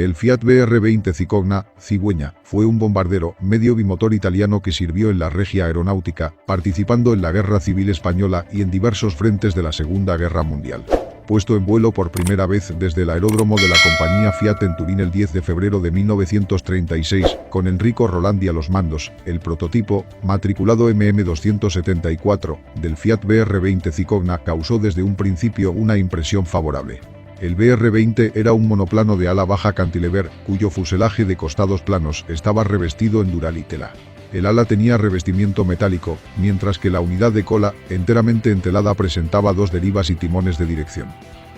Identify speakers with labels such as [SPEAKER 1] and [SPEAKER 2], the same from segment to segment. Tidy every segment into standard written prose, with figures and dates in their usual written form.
[SPEAKER 1] El Fiat BR-20 Cicogna, Cigüeña, fue un bombardero medio bimotor italiano que sirvió en la Regia Aeronáutica, participando en la Guerra Civil Española y en diversos frentes de la Segunda Guerra Mundial. Puesto en vuelo por primera vez desde el aeródromo de la compañía Fiat en Turín el 10 de febrero de 1936, con Enrico Rolandi a los mandos, el prototipo, matriculado MM274, del Fiat BR-20 Cicogna causó desde un principio una impresión favorable. El BR-20 era un monoplano de ala baja cantilever, cuyo fuselaje de costados planos estaba revestido en duralitela. El ala tenía revestimiento metálico, mientras que la unidad de cola, enteramente entelada, presentaba dos derivas y timones de dirección.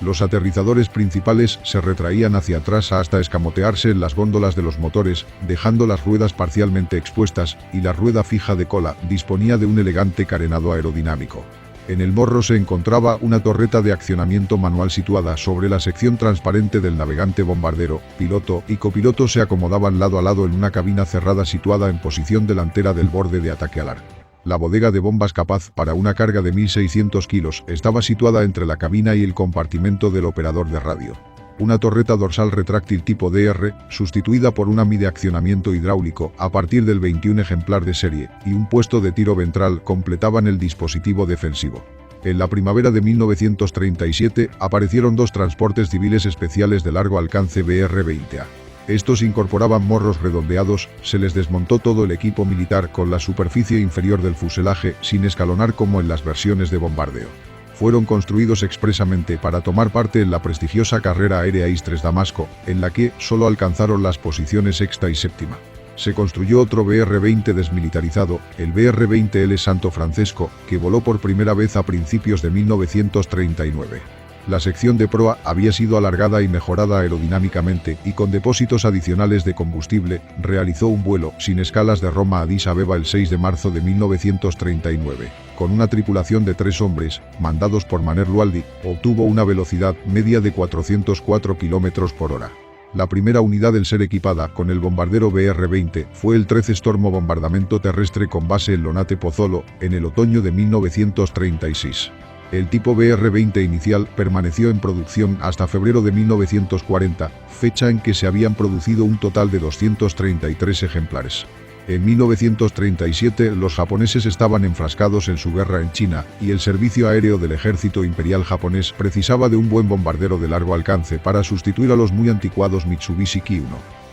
[SPEAKER 1] Los aterrizadores principales se retraían hacia atrás hasta escamotearse en las góndolas de los motores, dejando las ruedas parcialmente expuestas, y la rueda fija de cola disponía de un elegante carenado aerodinámico. En el morro se encontraba una torreta de accionamiento manual situada sobre la sección transparente del navegante bombardero. Piloto y copiloto se acomodaban lado a lado en una cabina cerrada situada en posición delantera del borde de ataque alar. La bodega de bombas capaz para una carga de 1.600 kilos estaba situada entre la cabina y el compartimento del operador de radio. Una torreta dorsal retráctil tipo DR, sustituida por una MI de accionamiento hidráulico a partir del 21 ejemplar de serie, y un puesto de tiro ventral completaban el dispositivo defensivo. En la primavera de 1937 aparecieron dos transportes civiles especiales de largo alcance BR-20A. Estos incorporaban morros redondeados, se les desmontó todo el equipo militar con la superficie inferior del fuselaje sin escalonar como en las versiones de bombardeo. Fueron construidos expresamente para tomar parte en la prestigiosa carrera aérea Istres-Damasco, en la que solo alcanzaron las posiciones sexta y séptima. Se construyó otro BR-20 desmilitarizado, el BR-20L Santo Francesco, que voló por primera vez a principios de 1939. La sección de proa había sido alargada y mejorada aerodinámicamente, y con depósitos adicionales de combustible, realizó un vuelo sin escalas de Roma a Addis Abeba el 6 de marzo de 1939. Con una tripulación de 3 hombres, mandados por Maner Lualdi, obtuvo una velocidad media de 404 km por hora. La primera unidad en ser equipada con el bombardero BR-20 fue el 13 Stormo Bombardamento Terrestre con base en Lonate Pozzolo, en el otoño de 1936. El tipo BR-20 inicial permaneció en producción hasta febrero de 1940, fecha en que se habían producido un total de 233 ejemplares. En 1937 los japoneses estaban enfrascados en su guerra en China, y el servicio aéreo del ejército imperial japonés precisaba de un buen bombardero de largo alcance para sustituir a los muy anticuados Mitsubishi Ki-1.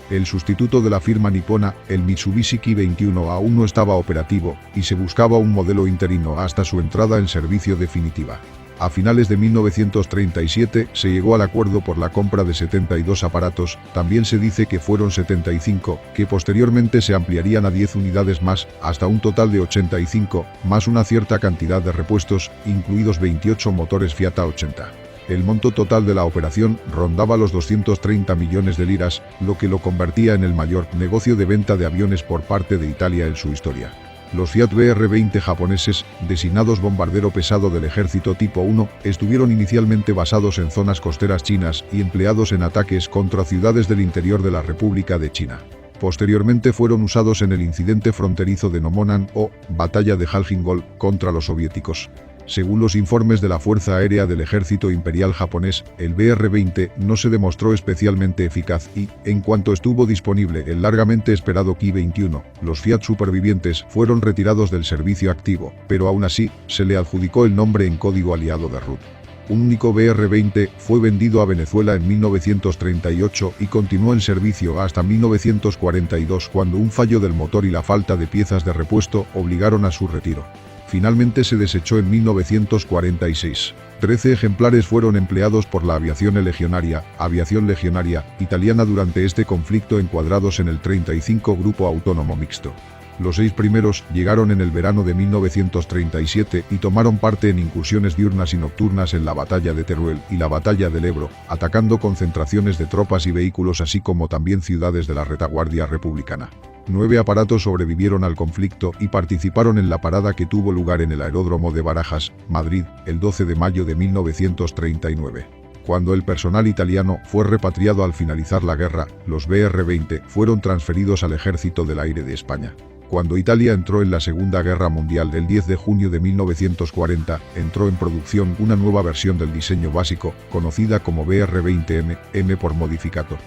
[SPEAKER 1] El sustituto de la firma nipona, el Mitsubishi Ki-21, aún no estaba operativo, y se buscaba un modelo interino hasta su entrada en servicio definitiva. A finales de 1937 se llegó al acuerdo por la compra de 72 aparatos, también se dice que fueron 75, que posteriormente se ampliarían a 10 unidades más, hasta un total de 85, más una cierta cantidad de repuestos, incluidos 28 motores Fiat A80. El monto total de la operación rondaba los 230 millones de liras, lo que lo convertía en el mayor negocio de venta de aviones por parte de Italia en su historia. Los Fiat BR-20 japoneses, designados bombardero pesado del ejército tipo 1, estuvieron inicialmente basados en zonas costeras chinas y empleados en ataques contra ciudades del interior de la República de China. Posteriormente fueron usados en el incidente fronterizo de Nomonhan o Batalla de Haljingol contra los soviéticos. Según los informes de la Fuerza Aérea del Ejército Imperial Japonés, el BR-20 no se demostró especialmente eficaz y, en cuanto estuvo disponible el largamente esperado Ki-21, los Fiat supervivientes fueron retirados del servicio activo, pero aún así, se le adjudicó el nombre en código aliado de RUT. Un único BR-20 fue vendido a Venezuela en 1938 y continuó en servicio hasta 1942, cuando un fallo del motor y la falta de piezas de repuesto obligaron a su retiro. Finalmente se desechó en 1946. 13 ejemplares fueron empleados por la aviación legionaria italiana durante este conflicto, encuadrados en el 35 Grupo Autónomo Mixto. Los 6 primeros llegaron en el verano de 1937 y tomaron parte en incursiones diurnas y nocturnas en la Batalla de Teruel y la Batalla del Ebro, atacando concentraciones de tropas y vehículos así como también ciudades de la retaguardia republicana. 9 aparatos sobrevivieron al conflicto y participaron en la parada que tuvo lugar en el aeródromo de Barajas, Madrid, el 12 de mayo de 1939. Cuando el personal italiano fue repatriado al finalizar la guerra, los BR-20 fueron transferidos al Ejército del Aire de España. Cuando Italia entró en la Segunda Guerra Mundial el 10 de junio de 1940, entró en producción una nueva versión del diseño básico, conocida como BR-20M, M por modificator.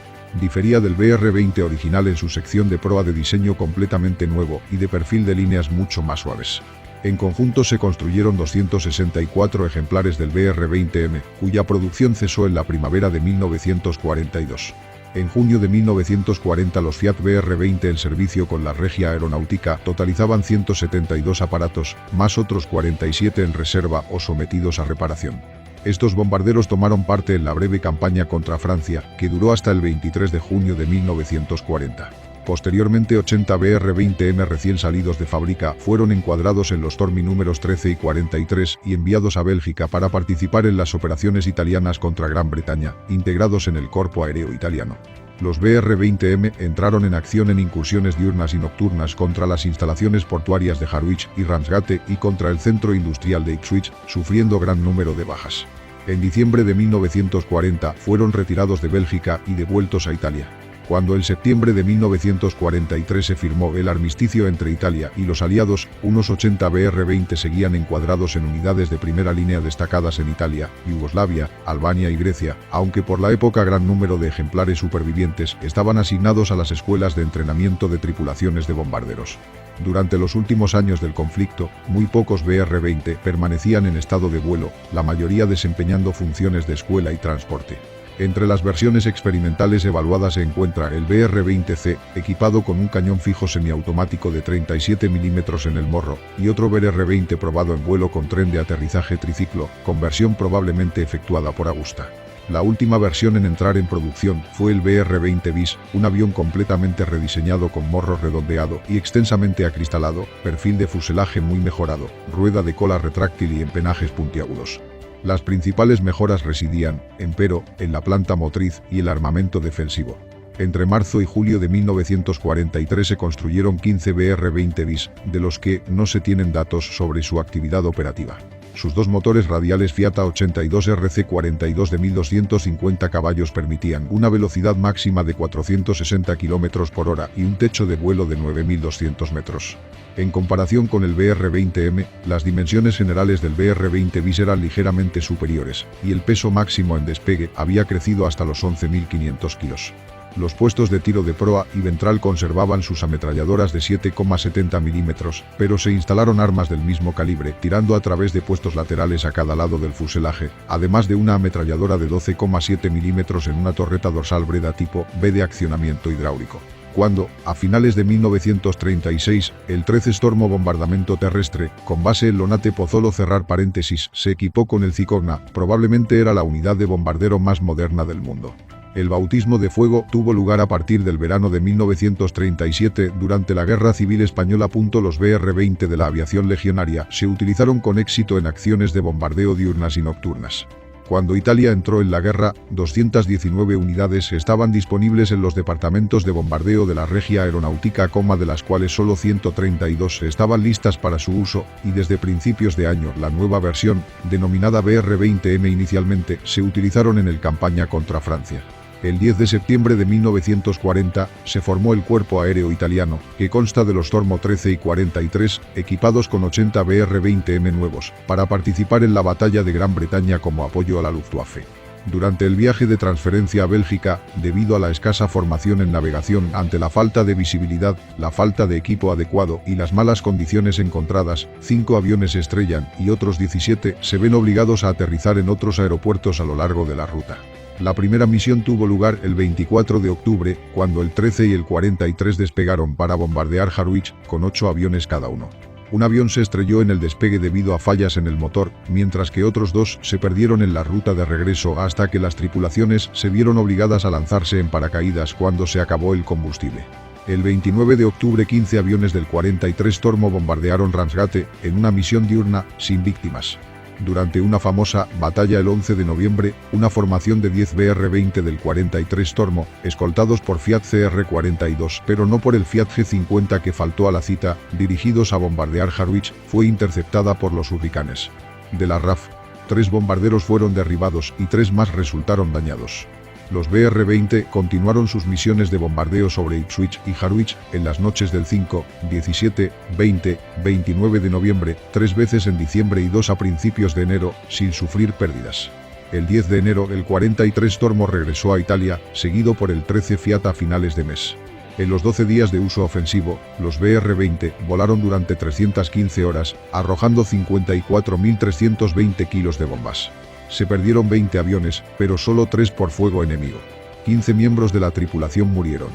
[SPEAKER 1] Difería del BR-20 original en su sección de proa de diseño completamente nuevo y de perfil de líneas mucho más suaves. En conjunto se construyeron 264 ejemplares del BR-20M, cuya producción cesó en la primavera de 1942. En junio de 1940 los Fiat BR-20 en servicio con la Regia Aeronautica totalizaban 172 aparatos, más otros 47 en reserva o sometidos a reparación. Estos bombarderos tomaron parte en la breve campaña contra Francia, que duró hasta el 23 de junio de 1940. Posteriormente 80 BR-20M recién salidos de fábrica fueron encuadrados en los Tormi números 13 y 43 y enviados a Bélgica para participar en las operaciones italianas contra Gran Bretaña, integrados en el Corpo Aéreo Italiano. Los BR-20M entraron en acción en incursiones diurnas y nocturnas contra las instalaciones portuarias de Harwich y Ramsgate y contra el centro industrial de Ipswich, sufriendo gran número de bajas. En diciembre de 1940 fueron retirados de Bélgica y devueltos a Italia. Cuando en septiembre de 1943 se firmó el armisticio entre Italia y los aliados, unos 80 BR-20 seguían encuadrados en unidades de primera línea destacadas en Italia, Yugoslavia, Albania y Grecia, aunque por la época gran número de ejemplares supervivientes estaban asignados a las escuelas de entrenamiento de tripulaciones de bombarderos. Durante los últimos años del conflicto, muy pocos BR-20 permanecían en estado de vuelo, la mayoría desempeñando funciones de escuela y transporte. Entre las versiones experimentales evaluadas se encuentra el BR-20C, equipado con un cañón fijo semiautomático de 37 mm en el morro, y otro BR-20 probado en vuelo con tren de aterrizaje triciclo, conversión probablemente efectuada por Agusta. La última versión en entrar en producción fue el BR-20 bis, un avión completamente rediseñado con morro redondeado y extensamente acristalado, perfil de fuselaje muy mejorado, rueda de cola retráctil y empenajes puntiagudos. Las principales mejoras residían, empero, en la planta motriz y el armamento defensivo. Entre marzo y julio de 1943 se construyeron 15 BR-20 bis, de los que no se tienen datos sobre su actividad operativa. Sus dos motores radiales Fiat A82 RC42 de 1250 caballos permitían una velocidad máxima de 460 km por hora y un techo de vuelo de 9.200 metros. En comparación con el BR-20M, las dimensiones generales del BR-20 bis eran ligeramente superiores, y el peso máximo en despegue había crecido hasta los 11.500 kilos. Los puestos de tiro de proa y ventral conservaban sus ametralladoras de 7,70 mm, pero se instalaron armas del mismo calibre, tirando a través de puestos laterales a cada lado del fuselaje, además de una ametralladora de 12,7 mm en una torreta dorsal Breda tipo B de accionamiento hidráulico. Cuando, a finales de 1936, el 13 Stormo Bombardamento Terrestre, con base en Lonate Pozzolo se equipó con el Cicogna, probablemente era la unidad de bombardero más moderna del mundo. El bautismo de fuego tuvo lugar a partir del verano de 1937 durante la Guerra Civil Española. Los BR-20 de la aviación legionaria se utilizaron con éxito en acciones de bombardeo diurnas y nocturnas. Cuando Italia entró en la guerra, 219 unidades estaban disponibles en los departamentos de bombardeo de la Regia Aeronautica, de las cuales solo 132 estaban listas para su uso, y desde principios de año la nueva versión, denominada BR-20M inicialmente, se utilizaron en el campaña contra Francia. El 10 de septiembre de 1940 se formó el Cuerpo Aéreo Italiano, que consta de los Stormo 13 y 43, equipados con 80 BR-20M nuevos, para participar en la batalla de Gran Bretaña como apoyo a la Luftwaffe. Durante el viaje de transferencia a Bélgica, debido a la escasa formación en navegación ante la falta de visibilidad, la falta de equipo adecuado y las malas condiciones encontradas, 5 aviones se estrellan y otros 17 se ven obligados a aterrizar en otros aeropuertos a lo largo de la ruta. La primera misión tuvo lugar el 24 de octubre, cuando el 13 y el 43 despegaron para bombardear Harwich, con 8 aviones cada uno. Un avión se estrelló en el despegue debido a fallas en el motor, mientras que otros 2 se perdieron en la ruta de regreso hasta que las tripulaciones se vieron obligadas a lanzarse en paracaídas cuando se acabó el combustible. El 29 de octubre 15 aviones del 43 Stormo bombardearon Ramsgate, en una misión diurna, sin víctimas. Durante una famosa batalla el 11 de noviembre, una formación de 10 BR-20 del 43 Stormo, escoltados por Fiat CR-42 pero no por el Fiat G-50 que faltó a la cita, dirigidos a bombardear Harwich, fue interceptada por los hurricanes. De la RAF, 3 bombarderos fueron derribados y 3 más resultaron dañados. Los BR-20 continuaron sus misiones de bombardeo sobre Ipswich y Harwich en las noches del 5, 17, 20, 29 de noviembre, 3 veces en diciembre y 2 a principios de enero, sin sufrir pérdidas. El 10 de enero, el 43 Tormo regresó a Italia, seguido por el 13 Fiat a finales de mes. En los 12 días de uso ofensivo, los BR-20 volaron durante 315 horas, arrojando 54.320 kilos de bombas. Se perdieron 20 aviones, pero solo 3 por fuego enemigo. 15 miembros de la tripulación murieron.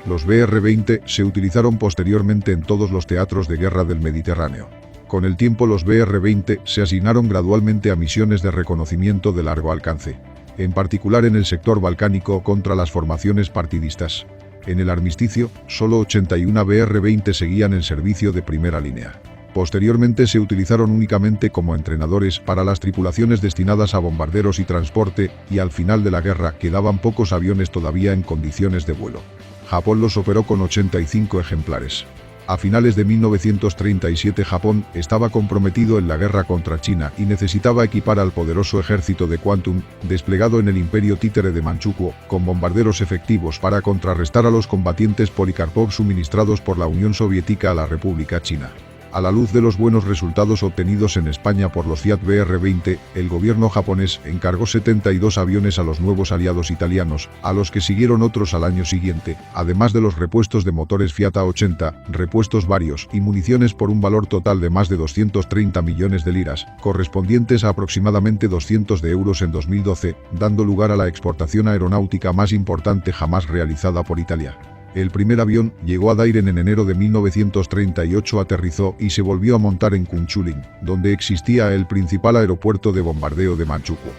[SPEAKER 1] Los BR-20 se utilizaron posteriormente en todos los teatros de guerra del Mediterráneo. Con el tiempo los BR-20 se asignaron gradualmente a misiones de reconocimiento de largo alcance, en particular en el sector balcánico contra las formaciones partidistas. En el armisticio, solo 81 BR-20 seguían en servicio de primera línea. Posteriormente se utilizaron únicamente como entrenadores para las tripulaciones destinadas a bombarderos y transporte, y al final de la guerra quedaban pocos aviones todavía en condiciones de vuelo. Japón los operó con 85 ejemplares. A finales de 1937 Japón estaba comprometido en la guerra contra China y necesitaba equipar al poderoso ejército de Kwantung, desplegado en el imperio títere de Manchukuo, con bombarderos efectivos para contrarrestar a los combatientes Polikarpov suministrados por la Unión Soviética a la República China. A la luz de los buenos resultados obtenidos en España por los Fiat BR-20, el gobierno japonés encargó 72 aviones a los nuevos aliados italianos, a los que siguieron otros al año siguiente, además de los repuestos de motores Fiat A80, repuestos varios y municiones por un valor total de más de 230 millones de liras, correspondientes a aproximadamente 200 de euros en 2012, dando lugar a la exportación aeronáutica más importante jamás realizada por Italia. El primer avión llegó a Dairen en enero de 1938, aterrizó y se volvió a montar en Kunchulin, donde existía el principal aeropuerto de bombardeo de Manchukuo.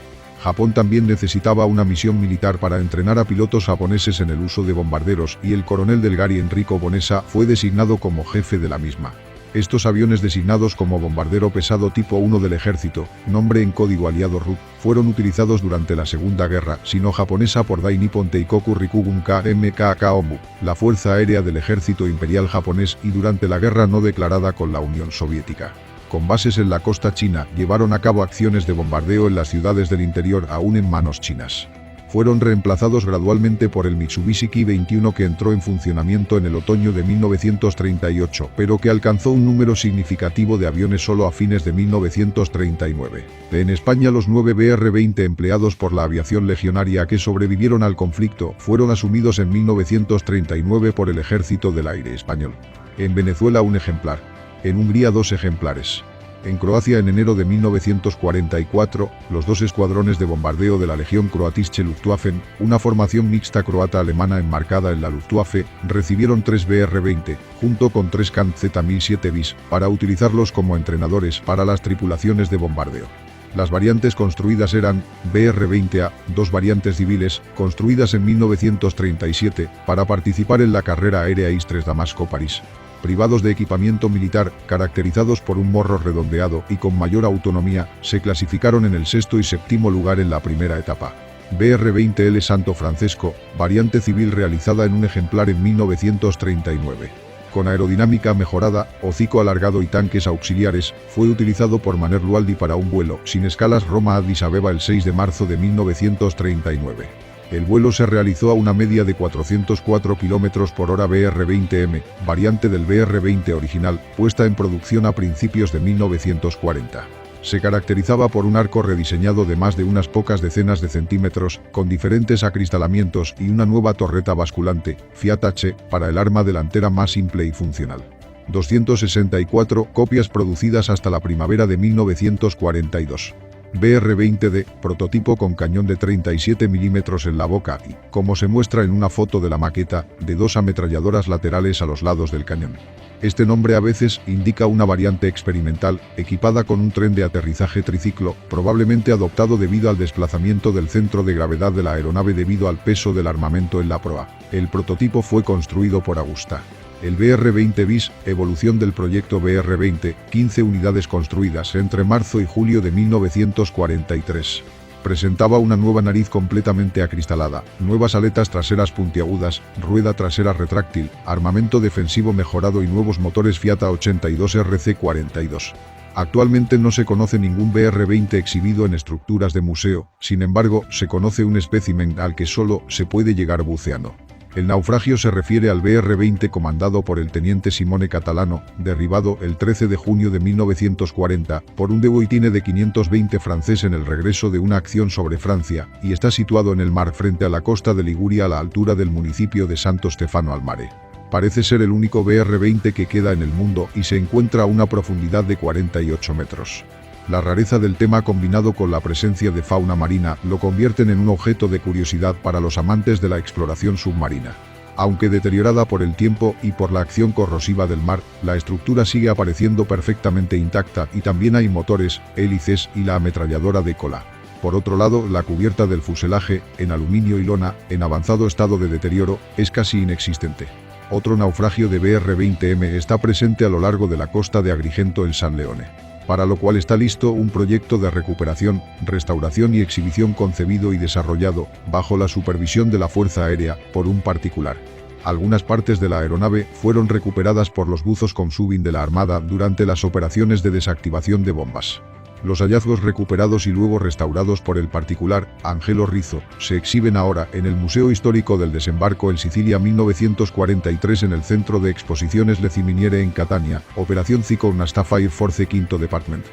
[SPEAKER 1] Japón también necesitaba una misión militar para entrenar a pilotos japoneses en el uso de bombarderos y el coronel del Gary Enrico Bonessa fue designado como jefe de la misma. Estos aviones designados como bombardero pesado tipo 1 del ejército, nombre en código aliado RUT, fueron utilizados durante la Segunda Guerra Sino-Japonesa por Dai Nippon Teikoku Rikugun KMK Kaomu, la Fuerza Aérea del Ejército Imperial Japonés, y durante la guerra no declarada con la Unión Soviética. Con bases en la costa china, llevaron a cabo acciones de bombardeo en las ciudades del interior aún en manos chinas. Fueron reemplazados gradualmente por el Mitsubishi Ki-21, que entró en funcionamiento en el otoño de 1938, pero que alcanzó un número significativo de aviones solo a fines de 1939. En España, los 9 BR-20 empleados por la aviación legionaria que sobrevivieron al conflicto fueron asumidos en 1939 por el Ejército del Aire español. En Venezuela, un ejemplar. En Hungría, 2 ejemplares. En Croacia, en enero de 1944, los 2 escuadrones de bombardeo de la Legión Kroatische Luftwaffe, una formación mixta croata-alemana enmarcada en la Luftwaffe, recibieron 3 BR-20, junto con 3 Kant Z-1007 bis, para utilizarlos como entrenadores para las tripulaciones de bombardeo. Las variantes construidas eran BR-20A, 2 variantes civiles, construidas en 1937, para participar en la carrera aérea Istres-Damasco-París. Privados de equipamiento militar, caracterizados por un morro redondeado y con mayor autonomía, se clasificaron en el 6º y 7º lugar en la primera etapa. BR-20L Santo Francesco, variante civil realizada en un ejemplar en 1939. Con aerodinámica mejorada, hocico alargado y tanques auxiliares, fue utilizado por Manner Lualdi para un vuelo sin escalas Roma-Addis Abeba el 6 de marzo de 1939. El vuelo se realizó a una media de 404 km por hora. BR-20M, variante del BR-20 original, puesta en producción a principios de 1940. Se caracterizaba por un arco rediseñado de más de unas pocas decenas de centímetros, con diferentes acristalamientos y una nueva torreta basculante, Fiat H, para el arma delantera más simple y funcional. 264 copias producidas hasta la primavera de 1942. BR-20D, prototipo con cañón de 37 mm en la boca y, como se muestra en una foto de la maqueta, de 2 ametralladoras laterales a los lados del cañón. Este nombre a veces indica una variante experimental, equipada con un tren de aterrizaje triciclo, probablemente adoptado debido al desplazamiento del centro de gravedad de la aeronave debido al peso del armamento en la proa. El prototipo fue construido por Agusta. El BR-20 bis, evolución del proyecto BR-20, 15 unidades construidas entre marzo y julio de 1943. Presentaba una nueva nariz completamente acristalada, nuevas aletas traseras puntiagudas, rueda trasera retráctil, armamento defensivo mejorado y nuevos motores Fiat A82 RC42. Actualmente no se conoce ningún BR-20 exhibido en estructuras de museo, sin embargo, se conoce un espécimen al que solo se puede llegar buceando. El naufragio se refiere al BR-20 comandado por el teniente Simone Catalano, derribado el 13 de junio de 1940 por un devoitine de 520 francés en el regreso de una acción sobre Francia, y está situado en el mar frente a la costa de Liguria a la altura del municipio de Santo Stefano al Mare. Parece ser el único BR-20 que queda en el mundo y se encuentra a una profundidad de 48 metros. La rareza del tema combinado con la presencia de fauna marina lo convierten en un objeto de curiosidad para los amantes de la exploración submarina. Aunque deteriorada por el tiempo y por la acción corrosiva del mar, la estructura sigue apareciendo perfectamente intacta y también hay motores, hélices y la ametralladora de cola. Por otro lado, la cubierta del fuselaje, en aluminio y lona, en avanzado estado de deterioro, es casi inexistente. Otro naufragio de BR-20M está presente a lo largo de la costa de Agrigento en San Leone, para lo cual está listo un proyecto de recuperación, restauración y exhibición concebido y desarrollado, bajo la supervisión de la Fuerza Aérea, por un particular. Algunas partes de la aeronave fueron recuperadas por los buzos Consubin de la Armada durante las operaciones de desactivación de bombas. Los hallazgos recuperados y luego restaurados por el particular, Angelo Rizzo, se exhiben ahora en el Museo Histórico del Desembarco en Sicilia 1943 en el Centro de Exposiciones Le Ciminiere en Catania, Operación Cyclone Fire Force V Department.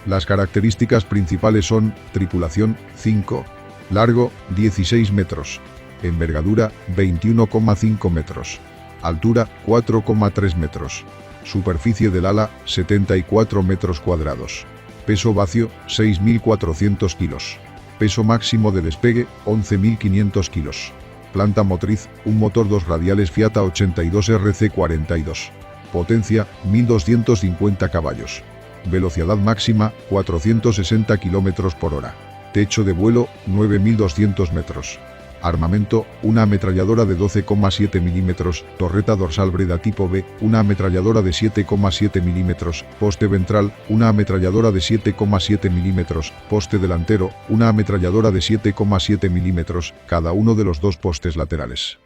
[SPEAKER 1] Las características principales son: tripulación, 5, largo, 16 metros, envergadura, 21,5 metros, altura, 4,3 metros, superficie del ala, 74 metros cuadrados. Peso vacío, 6.400 kilos. Peso máximo de despegue, 11.500 kilos. Planta motriz, un motor 2 radiales Fiat 82 RC42. Potencia, 1.250 caballos. Velocidad máxima, 460 km por hora. Techo de vuelo, 9.200 metros. Armamento, una ametralladora de 12,7 mm, torreta dorsal Breda tipo B, una ametralladora de 7,7 mm, poste ventral, una ametralladora de 7,7 mm, poste delantero, una ametralladora de 7,7 mm, cada uno de los dos postes laterales.